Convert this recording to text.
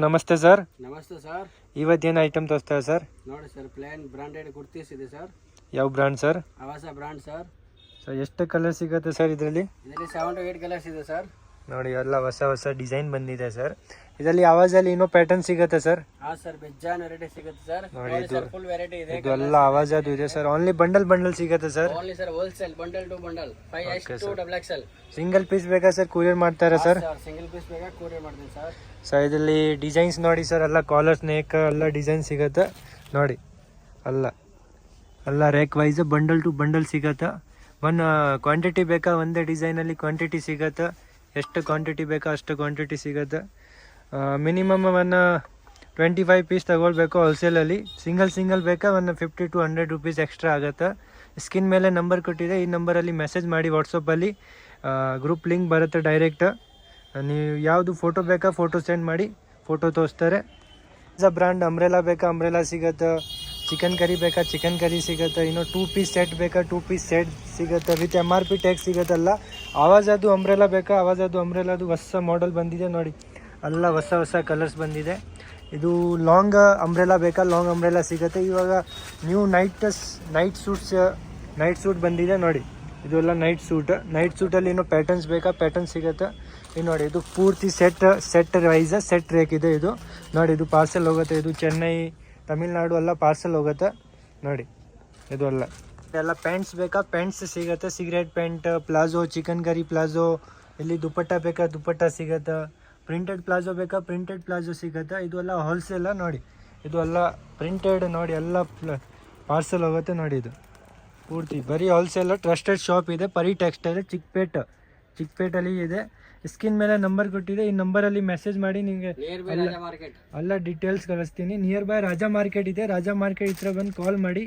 ನಮಸ್ತೆ ಸರ್. ನಮಸ್ತೆ ಸರ್. ಇವತ್ತೇನು ಐಟಮ್ ತೋರಿಸ್ತಾರೆ ಸರ್? ನೋಡಿ ಸರ್, ಪ್ಲೇನ್ ಬ್ರಾಂಡೆಡ್ ಕುರ್ತೀಸ್ ಇದೆ ಸರ್. ಯಾವ ಬ್ರ್ಯಾಂಡ್ ಸರ್? ಆವಾಸ ಬ್ರಾಂಡ್ ಸರ್. ಸರ್ ಎಷ್ಟು ಕಲರ್ ಸಿಗುತ್ತೆ ಸರ್ ಇದರಲ್ಲಿ? 7 to 8 ಕಲರ್ಸ್ ಇದೆ ಸರ್. ನೋಡಿ ಎಲ್ಲ ಹೊಸ ಡಿಸೈನ್ ಬಂದಿದೆ ಸರ್. ಇದರಲ್ಲಿ ಆವಾಜಲ್ಲಿ ಇನ್ನೂ ಪ್ಯಾಟರ್ನ್ ಸಿಗುತ್ತೆ ಸರ್? ಹಾಂ ಸರ್, ಬೆಜ್ಜಾನ್ ವೆರೈಟಿ ಸಿಗುತ್ತೆ ಸರ್. ನೋಡಿ ಸರ್, ಫುಲ್ ವೆರೈಟಿ ಇದೆ. ಇದು ಎಲ್ಲ ಆವಾಜ್ ಅದು ಇದೆ ಸರ್. ಓನ್ಲಿ ಬಂಡಲ್ ಸಿಗುತ್ತೆ sir? Only sir wholesale, bundle to bundle, 5X to XXL. Single piece ಬೇಕಾ ಸರ್? ಕೊರಿಯರ್ ಮಾಡ್ತಾರಾ ಸರ್? ಸಿಂಗಲ್ ಪೀಸ್ ಬೇಕಾ ಕೊರಿಯರ್ ಮಾಡ್ತೀನಿ ಸರ್. ಸರ್ ಇದರಲ್ಲಿ ಡಿಸೈನ್ಸ್ ನೋಡಿ ಸರ್, ಎಲ್ಲ ಕಾಲರ್ ನೆಕ್ ಎಲ್ಲ ಡಿಸೈನ್ ಸಿಗುತ್ತೆ ನೋಡಿ. ಎಲ್ಲ rack wise bundle to bundle ಸಿಗುತ್ತೆ. ಕ್ವಾಂಟಿಟಿ ಬೇಕಾ ಒಂದೇ ಡಿಸೈನಲ್ಲಿ ಕ್ವಾಂಟಿಟಿ ಸಿಗುತ್ತೆ. ಎಷ್ಟು ಕ್ವಾಂಟಿಟಿ ಬೇಕಾ ಅಷ್ಟು ಕ್ವಾಂಟಿಟಿ ಸಿಗುತ್ತೆ. ಮಿನಿಮಮ್ 25 ಪೀಸ್ ತಗೊಳ್ಬೇಕು ಹೋಲ್ಸೇಲಲ್ಲಿ. ಸಿಂಗಲ್ ಬೇಕಾ 50 to 100 rupees ಎಕ್ಸ್ಟ್ರಾ ಆಗುತ್ತೆ. ಸ್ಕ್ರೀನ್ ಮೇಲೆ ನಂಬರ್ ಕೊಟ್ಟಿದೆ, ಈ ನಂಬರಲ್ಲಿ ಮೆಸೇಜ್ ಮಾಡಿ. ವಾಟ್ಸಪ್ಪಲ್ಲಿ ಗ್ರೂಪ್ ಲಿಂಕ್ ಬರುತ್ತೆ ಡೈರೆಕ್ಟ್. ನೀವು ಯಾವುದು ಫೋಟೋ ಬೇಕಾ ಫೋಟೋ ಸೆಂಡ್ ಮಾಡಿ, ಫೋಟೋ ತೋರಿಸ್ತಾರೆ. ಬ್ರ್ಯಾಂಡ್ ಅಂಬ್ರೆಲಾ ಬೇಕಾ ಅಂಬ್ರೆಲಾ ಸಿಗುತ್ತೆ. ಚಿಕನ್ ಕರಿ ಬೇಕಾ ಚಿಕನ್ ಕರಿ ಸಿಗುತ್ತೆ. ಇನ್ನು 2 ಪೀಸ್ ಸೆಟ್ ಬೇಕಾ 2 ಪೀಸ್ ಸೆಟ್ ಸಿಗುತ್ತೆ. ವಿತ್ MRP ಟ್ಯಾಕ್ಸ್ ಸಿಗುತ್ತಲ್ಲ. ಆವಾಜದು ಅಂಬ್ರೆಲಾ ಬೇಕಾ ಆವಾಜದು ಅಂಬ್ರೆಲಾದು ಹೊಸ ಮಾಡೆಲ್ ಬಂದಿದೆ ನೋಡಿ. ಎಲ್ಲ ಹೊಸ ಕಲರ್ಸ್ ಬಂದಿದೆ. ಇದು ಲಾಂಗ್ ಅಂಬ್ರೆಲಾ ಬೇಕಾ ಲಾಂಗ್ ಅಂಬ್ರೆಲಾ ಸಿಗುತ್ತೆ. ಇವಾಗ ನ್ಯೂ ನೈಟ್ ಸೂಟ್ ಬಂದಿದೆ ನೋಡಿ. ಇದು ಎಲ್ಲ ನೈಟ್ ಸೂಟಲ್ಲಿ ಇನ್ನೂ ಪ್ಯಾಟರ್ನ್ಸ್ ಬೇಕಾ ಪ್ಯಾಟರ್ನ್ ಸಿಗುತ್ತೆ. ಇದು ನೋಡಿ, ಇದು ಪೂರ್ತಿ ಸೆಟ್ ವೈಸ್ ಸೆಟ್ ರೇಕ್ ಇದೆ. ಇದು ನೋಡಿ, ಇದು ಪಾರ್ಸೆಲ್ ಹೋಗುತ್ತೆ. ಇದು ಚೆನ್ನೈ ತಮಿಳ್ನಾಡು ಎಲ್ಲ ಪಾರ್ಸೆಲ್ ಹೋಗುತ್ತೆ ನೋಡಿ. ಇದು ಎಲ್ಲ ಪ್ಯಾಂಟ್ಸ್ ಬೇಕಾ ಪ್ಯಾಂಟ್ಸ್ ಸಿಗುತ್ತೆ. Cigarette pant, palazzo, chicken curry palazzo. ಇಲ್ಲಿ ದುಪ್ಪಟ್ಟ ಬೇಕಾ ದುಪ್ಪಟ್ಟ ಸಿಗುತ್ತೆ. ಪ್ರಿಂಟೆಡ್ ಪ್ಲಾಜೋ ಬೇಕಾ ಪ್ರಿಂಟೆಡ್ ಪ್ಲಾಜೋ ಸಿಗುತ್ತೆ. ಇದು ಎಲ್ಲ ಹೋಲ್ಸೇಲ ನೋಡಿ. ಇದು ಎಲ್ಲ ಪ್ರಿಂಟೆಡ್ ನೋಡಿ, ಎಲ್ಲ ಪಾರ್ಸೆಲ್ ಹೋಗುತ್ತೆ ನೋಡಿ. ಇದು ಪೂರ್ತಿ ಬರೀ ಹೋಲ್ಸೇಲ್. ಟ್ರಸ್ಟೆಡ್ ಶಾಪ್ ಇದೆ, ಪರಿ ಟೆಕ್ಸ್ಟೈಲ್, ಚಿಕ್ಕಪೇಟಲ್ಲಿ ಇದೆ. ಸ್ಕ್ರೀನ್ ಮೇಲೆ ನಂಬರ್ ಕೊಟ್ಟಿದೆ, ಈ ನಂಬರಲ್ಲಿ ಮೆಸೇಜ್ ಮಾಡಿ. ನಿಮಗೆ ಎಲ್ಲ ಡೀಟೇಲ್ಸ್ ಕಳಿಸ್ತೀನಿ. ನಿಯರ್ ಬೈ ರಾಜಾ ಮಾರ್ಕೆಟ್ ಇದೆ. ರಾಜಾ ಮಾರ್ಕೆಟ್ ಹತ್ರ ಬಂದು ಕಾಲ್ ಮಾಡಿ.